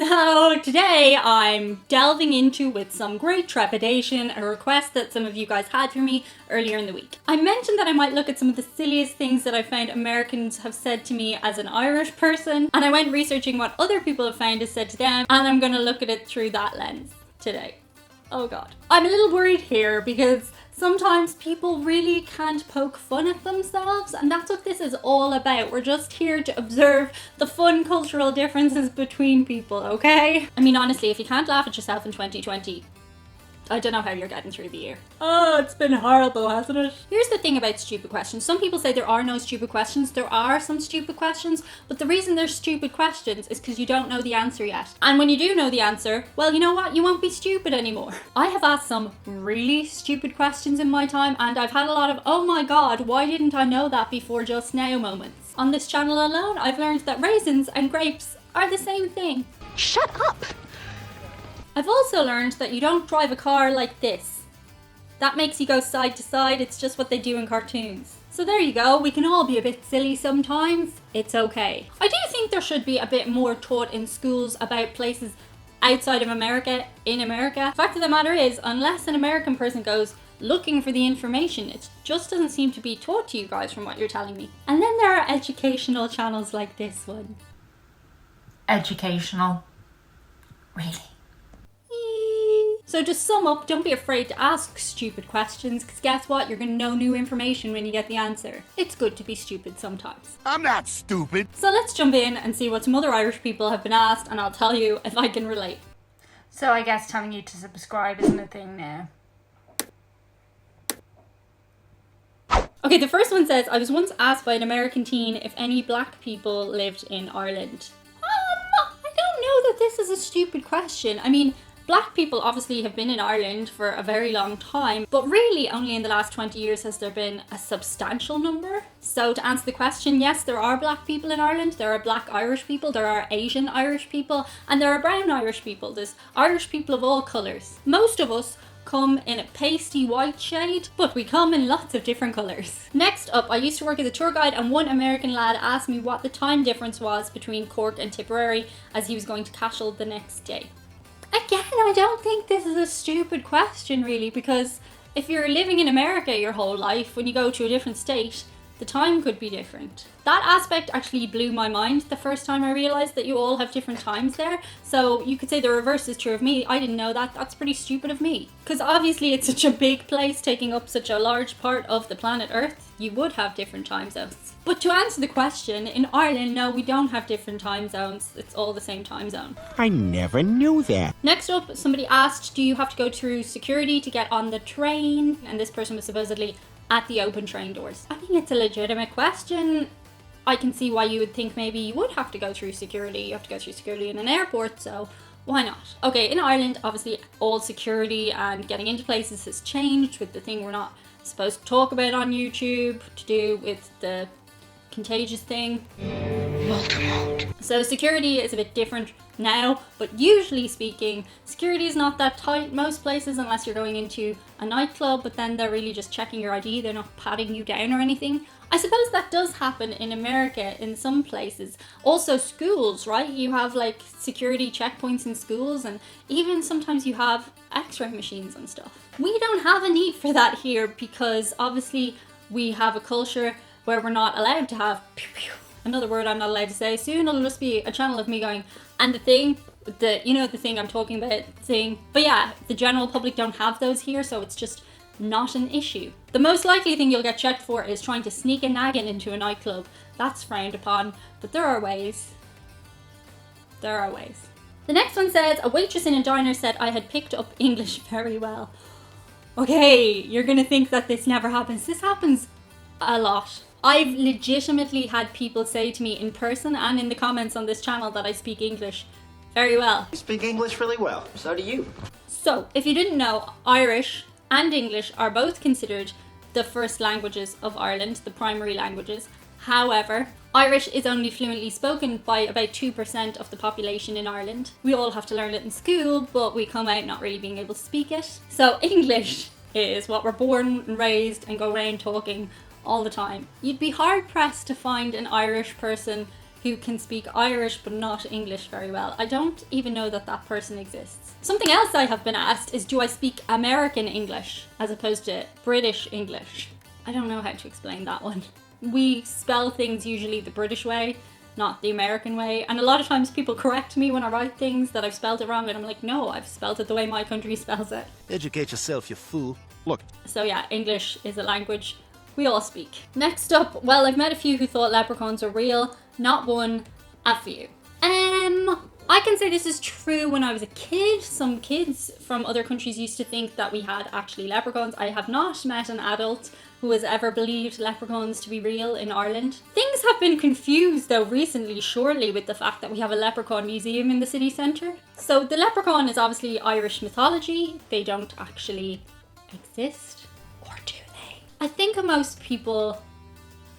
So today I'm delving into, with some great trepidation, a request that some of you guys had for me earlier in the week. I mentioned that I might look at some of the silliest things that I found Americans have said to me as an Irish person, and I went researching what other people have found is said to them, and I'm going to look at it through that lens today. Oh god. I'm a little worried here because sometimes people really can't poke fun at themselves, and that's what this is all about. We're just here to observe the fun cultural differences between people, okay? I mean, honestly, if you can't laugh at yourself in 2020, I don't know how you're getting through the year. Oh, it's been horrible, hasn't it? Here's the thing about stupid questions. Some people say there are no stupid questions. There are some stupid questions, but the reason they're stupid questions is because you don't know the answer yet. And when you do know the answer, well, you know what? You won't be stupid anymore. I have asked some really stupid questions in my time, and I've had a lot of, oh my god, why didn't I know that before just now moments. On this channel alone, I've learned that raisins and grapes are the same thing. Shut up! I've also learned that you don't drive a car like this. That makes you go side to side, it's just what they do in cartoons. So there you go, we can all be a bit silly sometimes. It's okay. I do think there should be a bit more taught in schools about places outside of America, in America. The fact of the matter is, unless an American person goes looking for the information, it just doesn't seem to be taught to you guys from what you're telling me. And then there are educational channels like this one. Educational? Really? So to sum up, don't be afraid to ask stupid questions, because guess what? You're going to know new information when you get the answer. It's good to be stupid sometimes. I'm not stupid. So let's jump in and see what some other Irish people have been asked, and I'll tell you if I can relate. So I guess telling you to subscribe isn't a thing now. Okay, the first one says, I was once asked by an American teen if any black people lived in Ireland. I don't know that this is a stupid question. I mean, black people obviously have been in Ireland for a very long time, but really only in the last 20 years has there been a substantial number. So to answer the question, yes, there are black people in Ireland, there are black Irish people, there are Asian Irish people, and there are brown Irish people. There's Irish people of all colours. Most of us come in a pasty white shade, but we come in lots of different colours. Next up, I used to work as a tour guide, and one American lad asked me what the time difference was between Cork and Tipperary as he was going to Cashel the next day. Again, I don't think this is a stupid question really, because if you're living in America your whole life, when you go to a different state, the time could be different. That aspect actually blew my mind the first time I realised that you all have different times there. So you could say the reverse is true of me. I didn't know that. That's pretty stupid of me. Because obviously it's such a big place taking up such a large part of the planet Earth. You would have different time zones. But to answer the question, in Ireland, no, we don't have different time zones. It's all the same time zone. I never knew that. Next up, somebody asked, do you have to go through security to get on the train? And this person was supposedly at the open train doors. I mean, it's a legitimate question. I can see why you would think maybe you would have to go through security. You have to go through security in an airport, so why not? Okay, in Ireland, obviously all security and getting into places has changed with the thing we're not supposed to talk about on YouTube to do with the contagious thing. Voldemort. So security is a bit different now, but usually speaking, security is not that tight most places unless you're going into a nightclub, but then they're really just checking your ID, they're not patting you down or anything. I suppose that does happen in America in some places. Also schools, right? You have like security checkpoints in schools, and even sometimes you have x-ray machines and stuff. We don't have a need for that here because obviously we have a culture where we're not allowed to have pew pew. Another word I'm not allowed to say. Soon it'll just be a channel of me going, and the thing, the thing I'm talking about, thing. But yeah, the general public don't have those here, so it's just not an issue. The most likely thing you'll get checked for is trying to sneak a nagging into a nightclub. That's frowned upon, but there are ways. There are ways. The next one says, a waitress in a diner said I had picked up English very well. Okay, you're gonna think that this never happens. This happens a lot. I've legitimately had people say to me in person and in the comments on this channel that I speak English very well. You speak English really well. So do you. So, if you didn't know, Irish and English are both considered the first languages of Ireland, the primary languages. However, Irish is only fluently spoken by about 2% of the population in Ireland. We all have to learn it in school, but we come out not really being able to speak it. So English is what we're born and raised and go around talking all the time. You'd be hard pressed to find an Irish person who can speak Irish but not English very well. I don't even know that that person exists. Something else I have been asked is, do I speak American English as opposed to British English? I don't know how to explain that one. We spell things usually the British way, not the American way, and a lot of times people correct me when I write things that I've spelled it wrong, and I'm like, no, I've spelled it the way my country spells it. Educate yourself, you fool. Look. So yeah, English is a language we all speak. Next up, well, I've met a few who thought leprechauns are real. Not one, a few. I can say this is true when I was a kid. Some kids from other countries used to think that we had actually leprechauns. I have not met an adult who has ever believed leprechauns to be real in Ireland. Things have been confused though recently, surely, with the fact that we have a leprechaun museum in the city centre. So the leprechaun is obviously Irish mythology. They don't actually exist, or do they? I think most people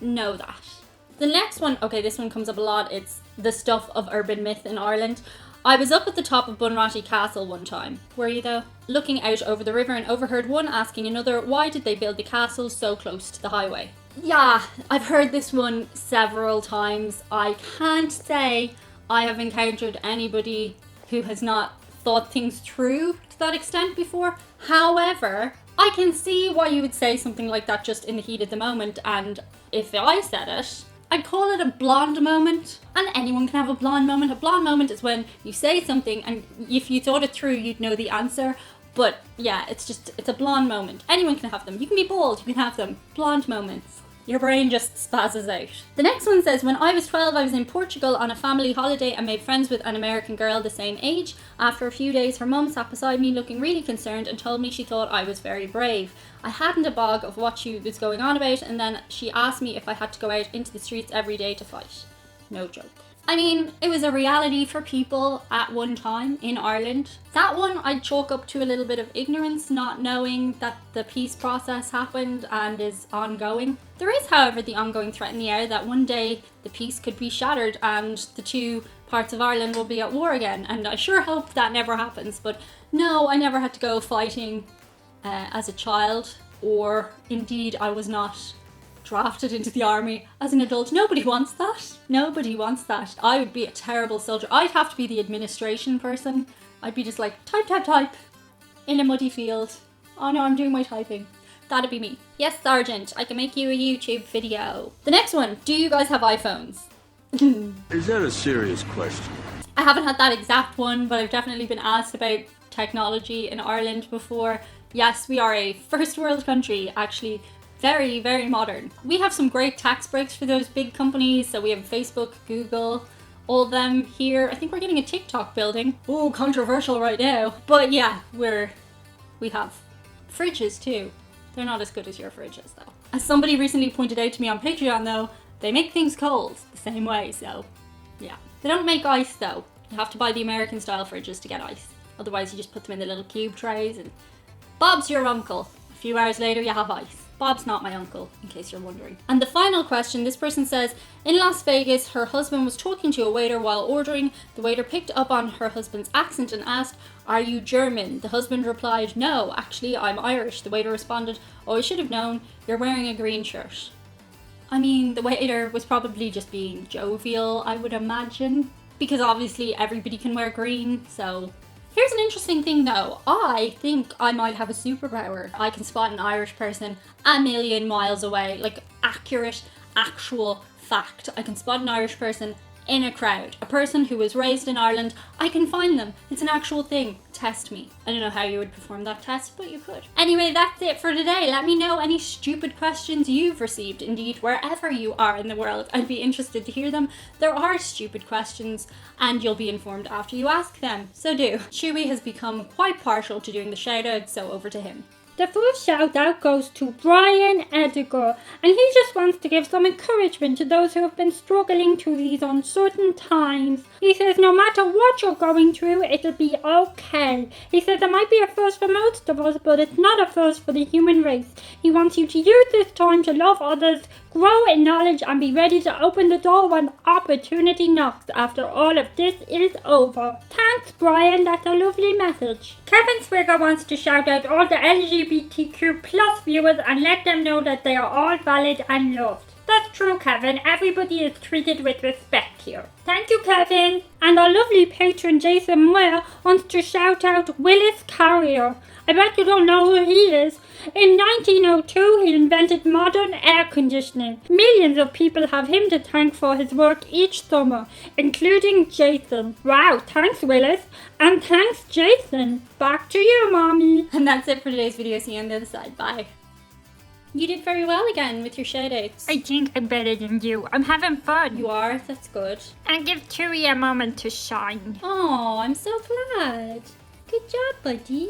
know that. The next one, okay, this one comes up a lot. It's the stuff of urban myth in Ireland. I was up at the top of Bunratty Castle one time. Were you though? Looking out over the river and overheard one asking another, why did they build the castle so close to the highway? Yeah, I've heard this one several times. I can't say I have encountered anybody who has not thought things through to that extent before. However, I can see why you would say something like that just in the heat of the moment, and if I said it, I'd call it a blonde moment. And anyone can have a blonde moment. A blonde moment is when you say something and if you thought it through, you'd know the answer. But yeah, it's a blonde moment. Anyone can have them. You can be bald, you can have them. Blonde moments. Your brain just spazzes out. The next one says, when I was 12, I was in Portugal on a family holiday and made friends with an American girl the same age. After a few days, her mum sat beside me looking really concerned and told me she thought I was very brave. I hadn't a bog of what she was going on about, and then she asked me if I had to go out into the streets every day to fight. No joke. I mean, it was a reality for people at one time in Ireland. That one I'd chalk up to a little bit of ignorance, not knowing that the peace process happened and is ongoing. There is, however, the ongoing threat in the air that one day the peace could be shattered and the two parts of Ireland will be at war again. And I sure hope that never happens. But no, I never had to go fighting as a child, or indeed I was not drafted into the army as an adult. Nobody wants that. Nobody wants that. I would be a terrible soldier. I'd have to be the administration person. I'd be just like, type, type, type, in a muddy field. Oh no, I'm doing my typing. That'd be me. Yes, Sergeant, I can make you a YouTube video. The next one, do you guys have iPhones? Is that a serious question? I haven't had that exact one, but I've definitely been asked about technology in Ireland before. Yes, we are a first world country, actually. Very, very modern. We have some great tax breaks for those big companies. So we have Facebook, Google, all of them here. I think we're getting a TikTok building. Oh, controversial right now. But yeah, we have fridges too. They're not as good as your fridges though. As somebody recently pointed out to me on Patreon though, they make things cold the same way, so yeah. They don't make ice though. You have to buy the American style fridges to get ice. Otherwise you just put them in the little cube trays and Bob's your uncle. A few hours later you have ice. Bob's not my uncle, in case you're wondering. And the final question, this person says, in Las Vegas, her husband was talking to a waiter while ordering. The waiter picked up on her husband's accent and asked, "Are you German?" The husband replied, "No, actually, I'm Irish." The waiter responded, "Oh, I should have known. You're wearing a green shirt." I mean, the waiter was probably just being jovial, I would imagine, because obviously everybody can wear green, so... Here's an interesting thing though. I think I might have a superpower. I can spot an Irish person a million miles away. Like accurate, actual fact. I can spot an Irish person in a crowd. A person who was raised in Ireland, I can find them. It's an actual thing. Test me. I don't know how you would perform that test, but you could. Anyway, that's it for today. Let me know any stupid questions you've received. Indeed, wherever you are in the world, I'd be interested to hear them. There are stupid questions, and you'll be informed after you ask them. So do. Chewy has become quite partial to doing the shout-out, so over to him. The first shout out goes to Brian Edgar, and he just wants to give some encouragement to those who have been struggling through these uncertain times. He says no matter what you're going through, it'll be okay. He says it might be a first for most of us, but it's not a first for the human race. He wants you to use this time to love others, grow in knowledge, and be ready to open the door when opportunity knocks after all of this is over. Thanks, Brian, that's a lovely message. Kevin Swigger wants to shout out all the LGBTQ+ viewers and let them know that they are all valid and loved. That's true, Kevin. Everybody is treated with respect here. Thank you, Kevin. And our lovely patron Jason Moore wants to shout out Willis Carrier. I bet you don't know who he is. In 1902, he invented modern air conditioning. Millions of people have him to thank for his work each summer, including Jason. Wow, thanks Willis. And thanks Jason. Back to you, Mommy. And that's it for today's video. See you on the other side. Bye. You did very well again with your shoutouts. I think I'm better than you. I'm having fun. You are? That's good. And give Chewie a moment to shine. Oh, I'm so glad. Good job, buddy.